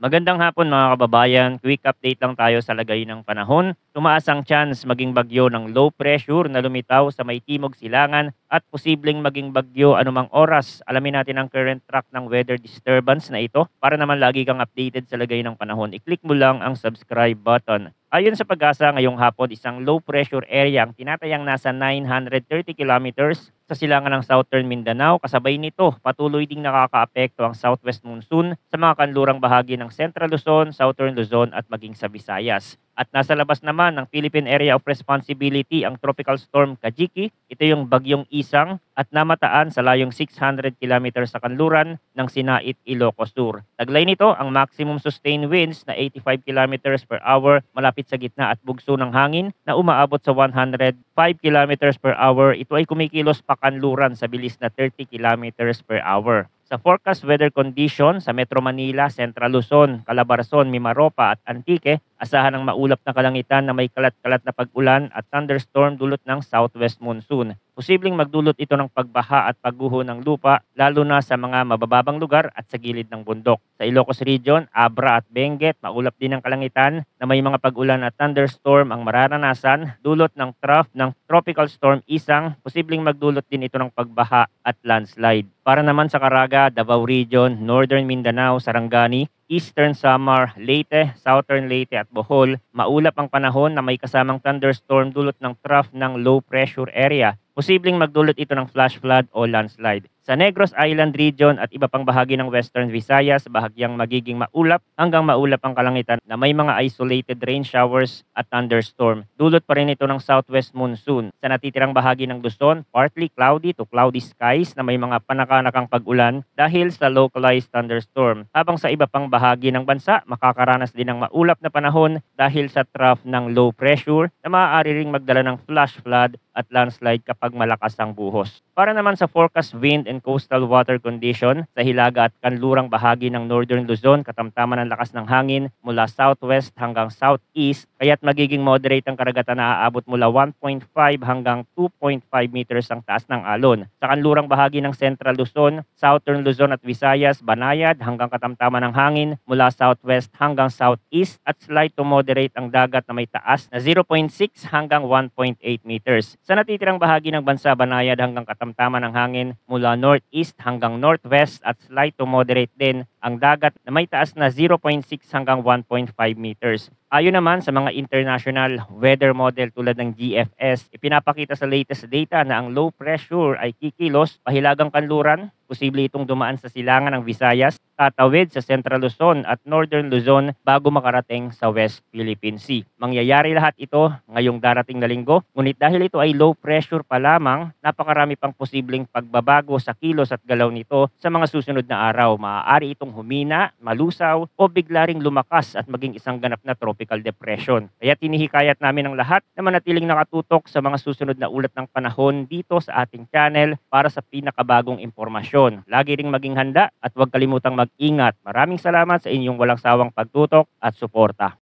Magandang hapon mga kababayan. Quick update lang tayo sa lagay ng panahon. Tumaas ang chance maging bagyo ng low pressure na lumitaw sa may timog silangan at posibleng maging bagyo anumang oras. Alamin natin ang current track ng weather disturbance na ito para naman lagi kang updated sa lagay ng panahon. I-click mo lang ang subscribe button. Ayon sa pag-asa, ngayong hapon isang low pressure area ang tinatayang nasa 930 kilometers sa silangan ng Southern Mindanao. Kasabay nito, patuloy ding nakakaapekto ang southwest monsoon sa mga kanlurang bahagi ng Central Luzon, Southern Luzon at maging sa Visayas. At nasa labas naman ng Philippine Area of Responsibility ang Tropical Storm Kajiki. Ito yung bagyong Isang at namataan sa layong 600 kilometers sa kanluran ng Sinait, Ilocos Sur. Taglay nito ang maximum sustained winds na 85 kilometers per hour malapit sa gitna at bugso ng hangin na umaabot sa 105 kilometers per hour. Ito ay kumikilos pa kanluran sa bilis na 30 kilometers per hour. Sa forecast weather condition sa Metro Manila, Central Luzon, Calabarzon, Mimaropa at Antique, asahan ang maulap na kalangitan na may kalat-kalat na pag-ulan at thunderstorm dulot ng southwest monsoon. Posibleng magdulot ito ng pagbaha at pagguho ng lupa lalo na sa mga mabababang lugar at sa gilid ng bundok. Sa Ilocos Region, Abra at Benguet, maulap din ang kalangitan na may mga pag-ulan at thunderstorm ang mararanasan dulot ng trough ng Tropical Storm Isang. Posibleng magdulot din ito ng pagbaha at landslide. Para naman sa Caraga, Davao Region, Northern Mindanao, Sarangani, Eastern Samar, Leyte, Southern Leyte at Bohol, maulap ang panahon na may kasamang thunderstorm dulot ng trough ng low pressure area. Posibleng magdulot ito ng flash flood o landslide. Sa Negros Island Region at iba pang bahagi ng Western Visayas, bahagyang magiging maulap hanggang maulap ang kalangitan na may mga isolated rain showers at thunderstorm. Dulot pa rin ito ng southwest monsoon. Sa natitirang bahagi ng Luzon, partly cloudy to cloudy skies na may mga panakanakang pag-ulan dahil sa localized thunderstorm. Habang sa iba pang bahagi ng bansa, makakaranas din ng maulap na panahon dahil sa trough ng low pressure na maaari ring magdala ng flash flood at landslide kapag malakas ang buhos. Para naman sa forecast wind and coastal water condition, sa hilaga at kanlurang bahagi ng Northern Luzon, katamtaman ng lakas ng hangin mula southwest hanggang southeast, kaya't magiging moderate ang karagatan na aabot mula 1.5 hanggang 2.5 meters ang taas ng alon. Sa kanlurang bahagi ng Central Luzon, Southern Luzon at Visayas, banayad hanggang katamtaman ng hangin mula southwest hanggang southeast at slight to moderate ang dagat na may taas na 0.6 hanggang 1.8 meters. Sa natitirang bahagi ng bansa, banayad hanggang katamtaman ng hangin mula northeast hanggang northwest at slight to moderate din ang dagat na may taas na 0.6 hanggang 1.5 meters. Ayon naman sa mga international weather model tulad ng GFS, ipinapakita sa latest data na ang low pressure ay kikilos pahilagang kanluran. Posible itong dumaan sa silangan ng Visayas, tatawid sa Central Luzon at Northern Luzon bago makarating sa West Philippine Sea. Mangyayari lahat ito ngayong darating na linggo, ngunit dahil ito ay low pressure pa lamang, napakarami pang posibleng pagbabago sa kilos at galaw nito sa mga susunod na araw. Maaari itong humina, malusaw o bigla ring lumakas at maging isang ganap na tropical depression. Kaya tinihikayat namin ang lahat na manatiling nakatutok sa mga susunod na ulat ng panahon dito sa ating channel para sa pinakabagong impormasyon. Lagi ring maging handa at huwag kalimutang mag-ingat. Maraming salamat sa inyong walang sawang pagtutok at suporta.